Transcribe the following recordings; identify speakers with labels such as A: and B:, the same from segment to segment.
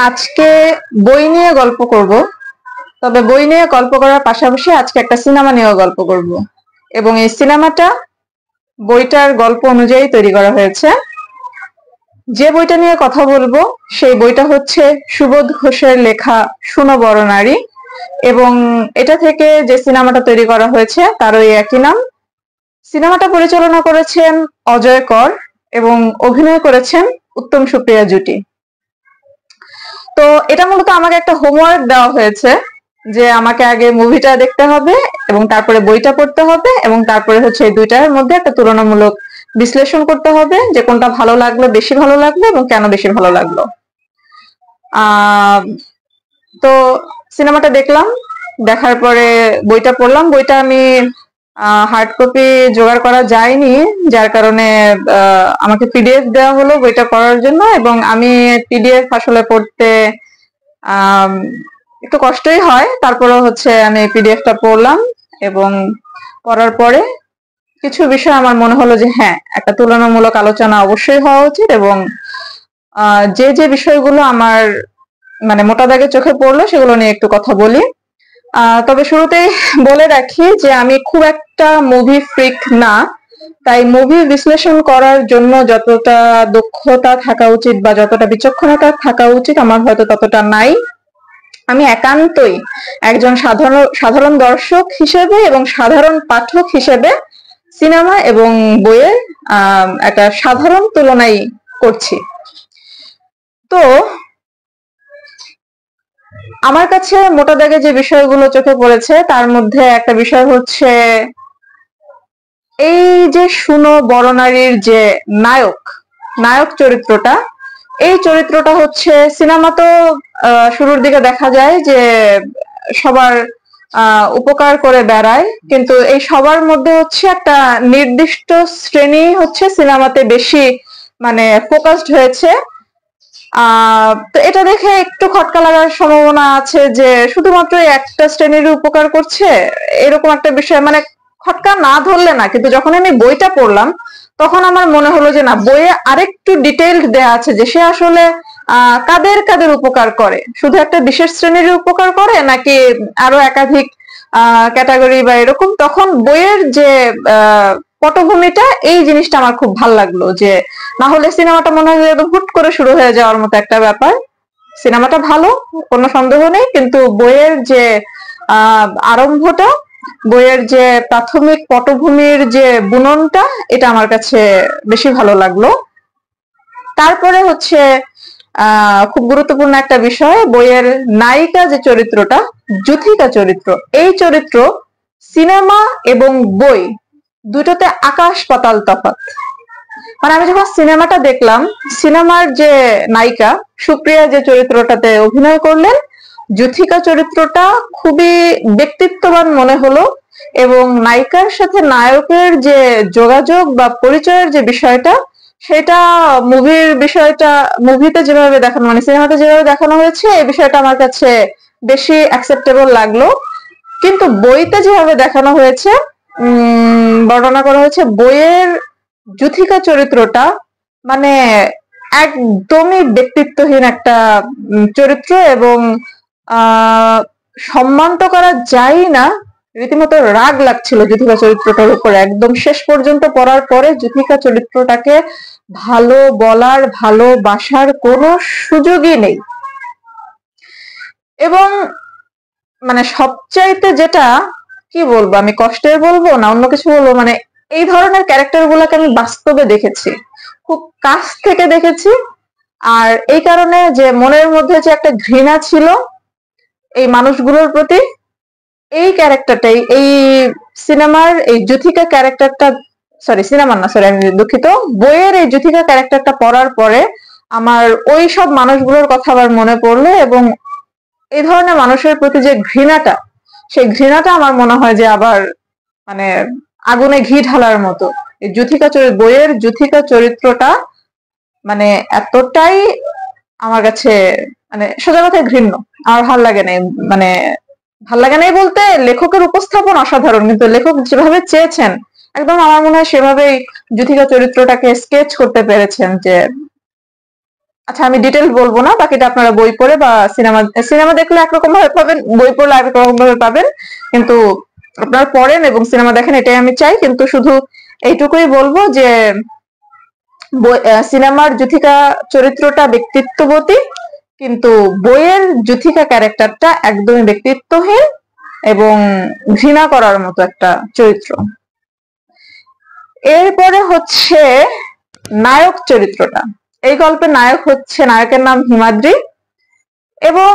A: আজকে বই নিয়ে গল্প করব। তবে বই নিয়ে গল্প করার পাশাপাশি আজকে একটা সিনেমা নিয়েও গল্প করব, এবং এই সিনেমাটা বইটার গল্প অনুযায়ী তৈরি করা হয়েছে। যে বইটা নিয়ে কথা বলবো সেই বইটা হচ্ছে সুবোধ ঘোষের লেখা শুনো বড় নারী, এবং এটা থেকে যে সিনেমাটা তৈরি করা হয়েছে তারও একই নাম। সিনেমাটা পরিচালনা করেছেন অজয় কর এবং অভিনয় করেছেন উত্তম সুপ্রিয়া জুটি। তো এটা মূলত আমাকে একটা হোমওয়ার্ক দেওয়া হয়েছে যে আমাকে আগে মুভিটা দেখতে হবে এবং তারপরে বইটা পড়তে হবে, এবং তারপরে হচ্ছে এই দুইটার মধ্যে একটা তুলনামূলক বিশ্লেষণ করতে হবে যে কোনটা ভালো লাগলো, বেশি ভালো লাগলো এবং কেন বেশি ভালো লাগলো। তো সিনেমাটা দেখলাম, দেখার পরে বইটা পড়লাম। বইটা আমি হার্ড কপি জোগাড় করা যায়নি, যার কারণে আমাকে পিডিএফ দেওয়া হলো বইটা পড়ার জন্য, এবং আমি পিডিএফ আসলে পড়তে একটু কষ্টই হয়। তারপরে হচ্ছে আমি পিডিএফটা পড়লাম, এবং পড়ার পরে কিছু বিষয় আমার মনে হলো যে হ্যাঁ, একটা তুলনামূলক আলোচনা অবশ্যই হওয়া উচিত, এবং যে যে বিষয়গুলো আমার মানে মোটা দাগে চোখে পড়লো সেগুলো নিয়ে একটু কথা বলি। তবে শুরুতেই বলে রাখি যে আমি খুব একটা মুভি ফ্রিক না, তাই মুভি বিশ্লেষণ করার জন্য যতটা দক্ষতা থাকা উচিত বা যতটা বিচক্ষণতা থাকা উচিত আমার হয়তো ততটা নাই। আমি একান্তই একজন সাধারণ দর্শক হিসেবে এবং সাধারণ পাঠক হিসেবে সিনেমা এবং বইয়ের একটা সাধারণ তুলনাই করছি। তো আমার কাছে মোটা দাগে যে বিষয়গুলো চোখে পড়েছে তার মধ্যে একটা বিষয় হচ্ছে এই যে শুনো বড় নারীর যে নায়ক চরিত্রটা, এই চরিত্রটা হচ্ছে সিনেমা তো শুরুর দিকে দেখা যায় যে সবার উপকার করে বেড়ায়, কিন্তু এই সবার মধ্যে হচ্ছে একটা নির্দিষ্ট শ্রেণী হচ্ছে সিনেমাতে বেশি মানে ফোকাসড হয়েছে। তো এটা দেখে একটু খটকা লাগার সম্ভাবনা আছে যে শুধুমাত্র একটা শ্রেণীর উপকার করছে, এরকম একটা বিষয় মানে খটকা না ধরলে না, কিন্তু যখন আমি বইটা পড়লাম তখন আমার মনে হলো যে না, বইয়ে আরেকটু ডিটেইলড দেয়া আছে যে সে আসলে কাদের কাদের উপকার করে, শুধু একটা বিশেষ শ্রেণীর উপকার করে নাকি আরো একাধিক ক্যাটাগরি বা এরকম। তখন বইয়ের যে পটভূমিটা, এই জিনিসটা আমার খুব ভালো লাগলো, যে না হলে সিনেমাটা মনে হয় একদম হুট করে শুরু হয়ে যাওয়ার মতো একটা ব্যাপার। সিনেমাটা ভালো, কোনো সন্দেহ নেই, কিন্তু বইয়ের যে আরম্ভটা, বইয়ের যে প্রাথমিক পটভূমির যে বুননটা, এটা আমার কাছে বেশি ভালো লাগলো। তারপরে হচ্ছে খুব গুরুত্বপূর্ণ একটা বিষয়, বইয়ের নায়িকা যে চরিত্রটা, যুথিকা চরিত্র, এই চরিত্র সিনেমা এবং বই দুটোতে আকাশ পাতাল তফাৎ। মানে আমি যখন সিনেমাটা দেখলাম, সিনেমার যে নায়িকা সুপ্রিয়া যে চরিত্রটাতে অভিনয় করলেন, যুথিকা চরিত্রটা খুবই ব্যক্তিত্ববান মনে হলো, এবং নায়িকার সাথে নায়কের যে যোগাযোগ বা পরিচয়ের যে বিষয়টা, সেটা মুভিতে যেভাবে দেখানো মানে সিনেমাতে যেভাবে দেখানো হয়েছে, এই বিষয়টা আমার কাছে বেশি অ্যাকসেপ্টেবল লাগলো। কিন্তু বইতে যেভাবে দেখানো হয়েছে, বর্ণনা করা হয়েছে, বইয়ের যুথিকা চরিত্রটা মানে একদমই ব্যক্তিত্বহীন একটা চরিত্র, এবং সম্মান তো করা যায় না, রীতিমতো রাগ লাগছিল যুথিকা চরিত্রটার উপরে। একদম শেষ পর্যন্ত পড়ার পরে যুথিকা চরিত্রটাকে ভালো বলার, ভালোবাসার কোনো সুযোগই নেই। এবং মানে সবচাইতে যেটা কি বলবো, আমি কষ্টের বলবো না অন্য কিছু বলবো, মানে এই ধরনের ক্যারেক্টার গুলাকে আমি বাস্তবে দেখেছি, খুব কাছ থেকে দেখেছি। আর এই কারণে যে মনের মধ্যে যে একটা ঘৃণা ছিল এই মানুষগুলোর প্রতি, এই ক্যারেক্টারটাই এই সিনেমার এই যুথিকা ক্যারেক্টারটা, সিনেমার না, আমি দুঃখিত, বইয়ের এই যুথিকা ক্যারেক্টারটা পড়ার পরে আমার ওই সব মানুষগুলোর কথা আবার মনে পড়লো, এবং এই ধরনের মানুষের প্রতি যে ঘৃণাটা, সেই ঘৃণাটা আমার মনে হয় যে আবার মানে আগুনে ঘি ঢালার মতো। এই বইয়ের যুথিকা চরিত্রটা মানে এতটাই আমার কাছে মানে সোজা কথায় ঘৃণ্য। আমার ভাল লাগে নাই, মানে ভাল লাগে নাই বলতে লেখকের উপস্থাপন অসাধারণ, কিন্তু লেখক যেভাবে চেয়েছেন একদম আমার মনে হয় সেভাবেই যুথিকা চরিত্রটাকে স্কেচ করতে পেরেছেন, যে আচ্ছা আমি ডিটেল বলবো না, বাকিটা আপনারা বই পড়ে বা সিনেমা সিনেমা দেখলে একরকম ভাবে পাবেন, বই পড়লে একরকম ভাবে পাবেন, কিন্তু আপনারা পড়েন এবং সিনেমা দেখেন এটাই আমি চাই। কিন্তু শুধু এইটুকুই বলবো যে সিনেমার যুথিকা চরিত্রটা ব্যক্তিত্ববতী, কিন্তু বইয়ের যুথিকা ক্যারেক্টারটা একদমই ব্যক্তিত্বহীন এবং ঘৃণা করার মতো একটা চরিত্র। এরপরে হচ্ছে নায়ক চরিত্রটা। এই গল্পের নায়ক হচ্ছে, নায়কের নাম হিমাদ্রি, এবং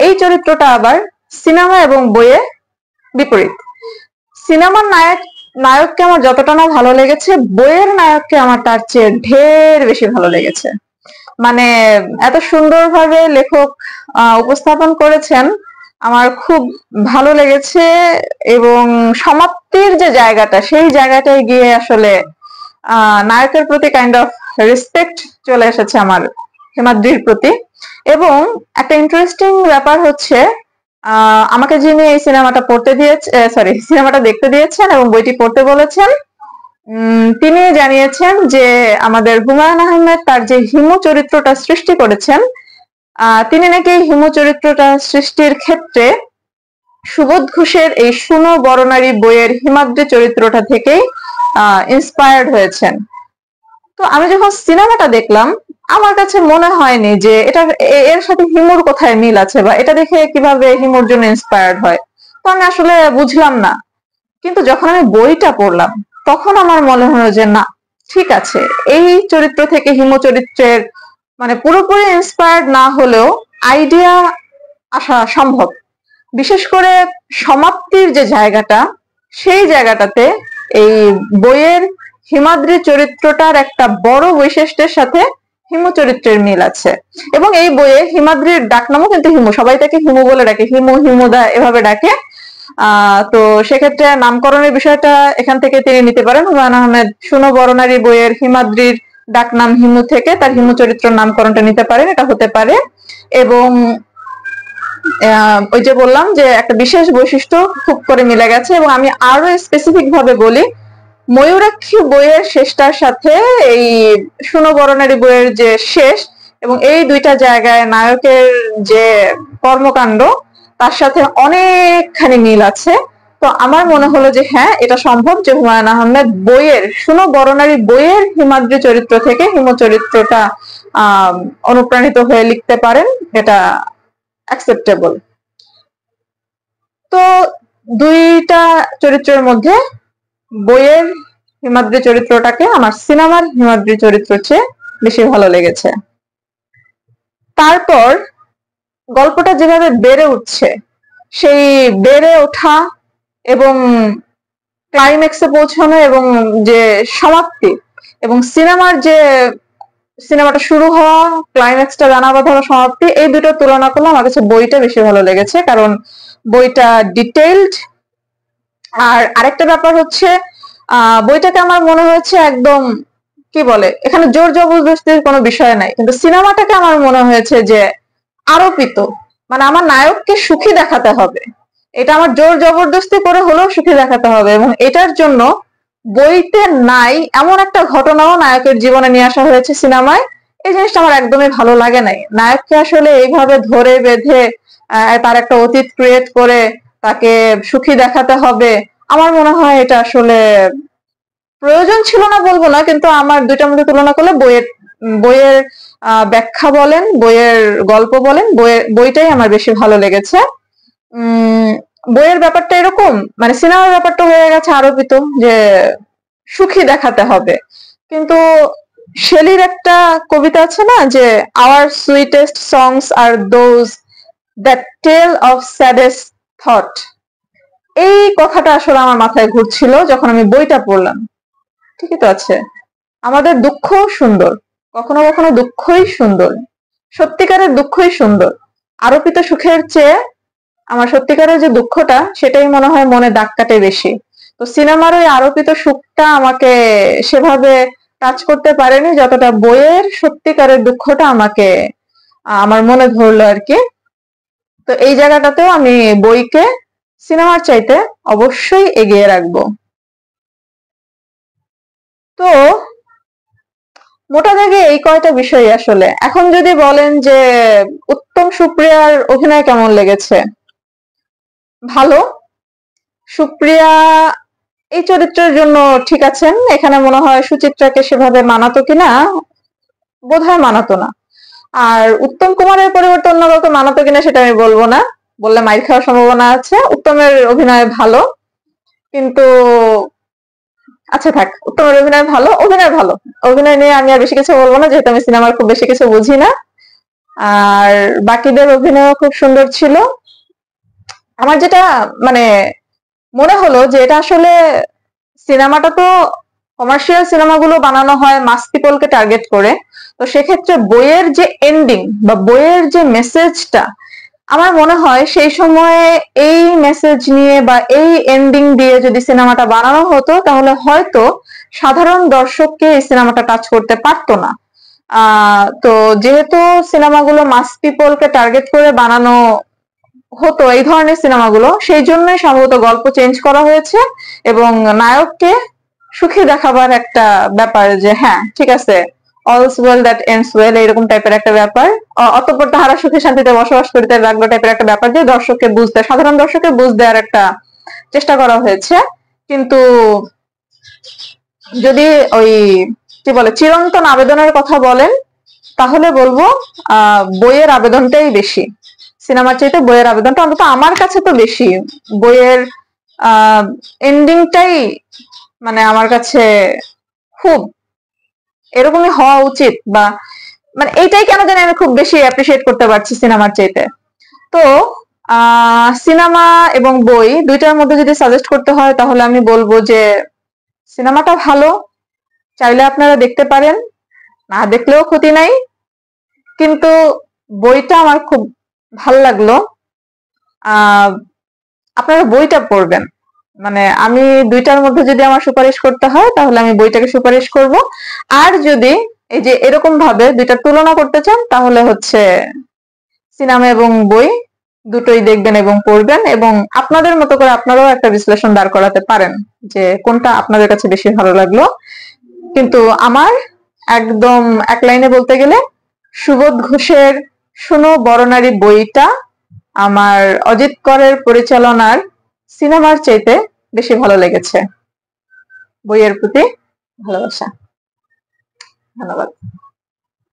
A: এই চরিত্রটা আবার সিনেমা এবং বইয়ে বিপরীত। সিনেমার নায়ককে আমার যতটা না ভালো লেগেছে, বইয়ের নায়ককে আমার তার চেয়ে ঢের বেশি ভালো লেগেছে। মানে এত সুন্দরভাবে লেখক উপস্থাপন করেছেন, আমার খুব ভালো লেগেছে। এবং সমাপ্তির যে জায়গাটা, সেই জায়গাটায় গিয়ে আসলে নায়কের প্রতি কাইন্ড অফ রেসপেক্ট চলে এসেছে আমার হিমাদ্রির প্রতি। এবং একটা ইন্টারেস্টিং ব্যাপার হচ্ছে, আমাকে যিনি এই সিনেমাটা সিনেমাটা দেখতে দিয়েছেন এবং বইটি পড়তে বলেছেন, তিনি জানিয়েছেন যে আমাদের হুমায়ুন আহমেদ তার যে হিমু চরিত্রটা সৃষ্টি করেছেন, তিনি নাকি হিমু চরিত্রটা সৃষ্টির ক্ষেত্রে সুবোধ ঘোষের এই শুনো বরনারী বইয়ের হিমাদ্রি চরিত্রটা থেকেই ইন্সপায়ার্ড হয়েছেন। তো আমি যখন সিনেমাটা দেখলাম, আমার কাছে মনে হয়নি যে এর সাথে হিমুর কোথায় মিল আছে, বা এটা দেখে কিভাবে হিমুর জন্য ইন্সপায়ার্ড হয়। তো আমি আসলে বুঝলাম না। কিন্তু যখন আমি বইটা পড়লাম, তখন আমার মনে হলো যে না, ঠিক আছে, এই চরিত্র থেকে হিমু চরিত্রের মানে পুরোপুরি ইন্সপায়ার্ড না হলেও আইডিয়া আসা সম্ভব। বিশেষ করে সমাপ্তির যে জায়গাটা, সেই জায়গাটাতে এই বইয়ের হিমাদ্রি চরিত্রটার একটা বড় বৈশিষ্ট্যের সাথে হিমু চরিত্রের মিল আছে। এবং এই বইয়ে হিমাদ্রির ডাকনামও কিন্তু হিমু, সবাই তাকে হিমু বলে ডাকে, হিমু, হিমুদা এভাবে ডাকে। তো সেক্ষেত্রে নামকরণের বিষয়টা এখান থেকে তিনি নিতে পারেন। হুমায়ুন আহমেদ শুনো বরনারী বইয়ের হিমাদ্রির ডাকনাম হিমু থেকে তার হিমু চরিত্রের নামকরণটা নিতে পারেন, এটা হতে পারে। এবং ওই যে বললাম যে একটা বিশেষ বৈশিষ্ট্য খুব করে মিলে গেছে। এবং আমি আরো স্পেসিফিক ভাবে বলি, ময়ূরাক্ষী বইয়ের শেষটার সাথে এই শুনো বরনারী বইয়ের যে শেষ, এবং এই দুইটা জায়গায় নায়কের যে কর্মকাণ্ড, তার সাথে অনেকখানি মিল আছে। তো আমার মনে হলো যে হ্যাঁ, এটা সম্ভব যে হুমায়ুন আহমেদ বইয়ের শুনো বরনারী বইয়ের হিমাদ্রি চরিত্র থেকে হিমু চরিত্রটা অনুপ্রাণিত হয়ে লিখতে পারেন, এটা অ্যাকসেপ্টেবল। তো দুইটা চরিত্রের মধ্যে বইয়ের হিমাদ্রি চরিত্রটাকে আমার সিনেমার হিমাদ্রি চরিত্রের চেয়ে বেশি ভালো লেগেছে। তারপর গল্পটা যেভাবে বেড়ে উঠছে, সেই বেড়ে ওঠা এবং ক্লাইম্যাক্সে পৌঁছানো এবং যে সমাপ্তি, এবং সিনেমাটা শুরু হওয়া, ক্লাইম্যাক্সটা জানা বাঁধানো সমাপ্তি, এই দুটোর তুলনা করলে আমার কাছে বইটা বেশি ভালো লেগেছে, কারণ বইটা ডিটেইলড। আর আরেকটা ব্যাপার হচ্ছে, বইটাকে আমার মনে হয়েছে একদম কি বলে, এখানে জোর জবরদস্তির কোনো বিষয় নাই, কিন্তু সিনেমাটাকে আমার মনে হয়েছে যে আরোপিত, মানে আমার নায়ককে সুখী দেখাতে হবে, এটা আমার জোর জবরদস্তি করে হলেও সুখী দেখাতে হবে। এবং এটার জন্য বইতে নাই এমন একটা ঘটনাও নায়কের জীবনে নিয়ে আসা হয়েছে সিনেমায়। এই জিনিসটা আমার একদমই ভালো লাগে নাই। নায়ককে আসলে এইভাবে ধরে বেঁধে তার একটা অতীত ক্রিয়েট করে তাকে সুখী দেখাতে হবে, আমার মনে হয় এটা আসলে প্রয়োজন ছিল না বলবো না, কিন্তু আমার দুইটার মধ্যে তুলনা করলে বইয়ের ব্যাখ্যা বলেন, বইয়ের গল্প বলেন, বইটাই আমার বেশি ভালো লেগেছে। বইয়ের ব্যাপারটা এরকম, মানে সিনেমার ব্যাপারটা হয়ে গেছে আরোপিত, যে সুখী দেখাতে হবে। কিন্তু শেলির একটা কবিতা আছে না, যে our sweetest songs are those that tell of saddest thought, এই কথাটা আসলে আমার মাথায় ঘুরছিল যখন আমি বইটা পড়লাম। ঠিকই তো আছে, আমাদের দুঃখ সুন্দর, কখনো কখনো দুঃখই সুন্দর, সত্যিকারের দুঃখই সুন্দর। আরোপিত সুখের চেয়ে আমার সত্যিকারের যে দুঃখটা, সেটাই মনে হয় মনে দাগ কাটে বেশি। তো সিনেমার ওই আরোপিত সুখটা আমাকে সেভাবে টাচ করতে পারেনি, যতটা বইয়ের সত্যিকারের দুঃখটা আমাকে আমার মনে ধরলো আর কি। তো এই জায়গাটাতেও আমি বইকে সিনেমার চাইতে অবশ্যই এগিয়ে রাখবো। তো মোটা দাগে এই কয়টা বিষয় আসলে। এখন যদি বলেন যে উত্তম সুপ্রিয়ার অভিনয় কেমন লেগেছে, ভালো। সুপ্রিয়া এই চরিত্রের জন্য ঠিক আছেন। এখানে মনে হয় সুচিত্রাকে সেভাবে মানাতো কিনা, বোধহয় মানাতো না। আর উত্তম কুমারের পরিবর্তে অন্য কাউকে মানাতো কিনা সেটা আমি বলবো না, বললে মাইর খাওয়ার সম্ভাবনা আছে। উত্তমের অভিনয় ভালো, কিন্তু আচ্ছা থাক, উত্তমের অভিনয় ভালো, অভিনয় ভালো। অভিনয় নিয়ে আমি আর বেশি কিছু বলবো না, যেহেতু আমি সিনেমার খুব বেশি কিছু বুঝি না। আর বাকিদের অভিনয় খুব সুন্দর ছিল। আমার যেটা মানে মনে হলো যে এটা আসলে সিনেমাটা তো কমার্শিয়াল সিনেমাগুলো বানানো হয় মাস পিপলকে টার্গেট করে, তো সেক্ষেত্রে বইয়ের যে এন্ডিং বা বইয়ের যে মেসেজটা, আমার মনে হয় সেই সময়ে এই মেসেজ নিয়ে বা এই এন্ডিং দিয়ে যদি সিনেমাটা বানানো হতো তাহলে হয়তো সাধারণ দর্শককে এই সিনেমাটা টাচ করতে পারতো না। তো যেহেতু সিনেমাগুলো মাস পিপলকে টার্গেট করে বানানো হতো এই ধরনের সিনেমাগুলো, সেই জন্যই সম্ভবত গল্প চেঞ্জ করা হয়েছে এবং নায়ককে সুখী দেখাবার একটা ব্যাপার, যে হ্যাঁ ঠিক আছে, all's well that ends well, এরকম টাইপের একটা ব্যাপার। অতঃপর তাহারা সুখে শান্তিতে বসবাস করিতে লাগলো টাইপের একটা ব্যাপার, যে দর্শককে বুঝতে, সাধারণ দর্শককে বুঝ দেওয়ার একটা চেষ্টা করা হয়েছে। কিন্তু যদি ওই কি বলে চিরন্তন আবেদনের কথা বলেন, তাহলে বলবো বইয়ের আবেদনটাই বেশি। সিনেমার চাইতে বইয়ের আবেদনটা অন্তত আমার কাছে তো বেশি। বইয়ের এন্ডিংটাই মানে আমার কাছে খুব এরকমই হওয়া উচিত, বা মানে এইটাই কেন জানি আমি খুব বেশি অ্যাপ্রিসিয়েট করতে পারছি সিনেমার চাইতে। তো সিনেমা এবং বই দুইটার মধ্যে যদি সাজেস্ট করতে হয় তাহলে আমি বলবো যে সিনেমাটা ভালো, চাইলে আপনারা দেখতে পারেন, না দেখলেও ক্ষতি নাই। কিন্তু বইটা আমার খুব ভালো লাগলো। আপনারা বইটা পড়বেন। মানে আমি দুইটার মধ্যে যদি আমার সুপারিশ করতে হয় তাহলে আমি বইটাকে সুপারিশ করব। আর যদি এই যে এরকম ভাবে দুইটা তুলনা করতে চান তাহলে হচ্ছে সিনেমা এবং বই দুটোই দেখবেন এবং পড়বেন, এবং আপনাদের মতো করে আপনারাও একটা বিশ্লেষণ দাঁড় করাতে পারেন যে কোনটা আপনাদের কাছে বেশি ভালো লাগলো। কিন্তু আমার একদম এক লাইনে বলতে গেলে সুবোধ ঘোষের শোনো বড়নারী বইটা আমার অজিত করের পরিচালনার সিনেমার চাইতে বেশি ভালো লেগেছে। বইয়ের প্রতি ভালোবাসা। ধন্যবাদ।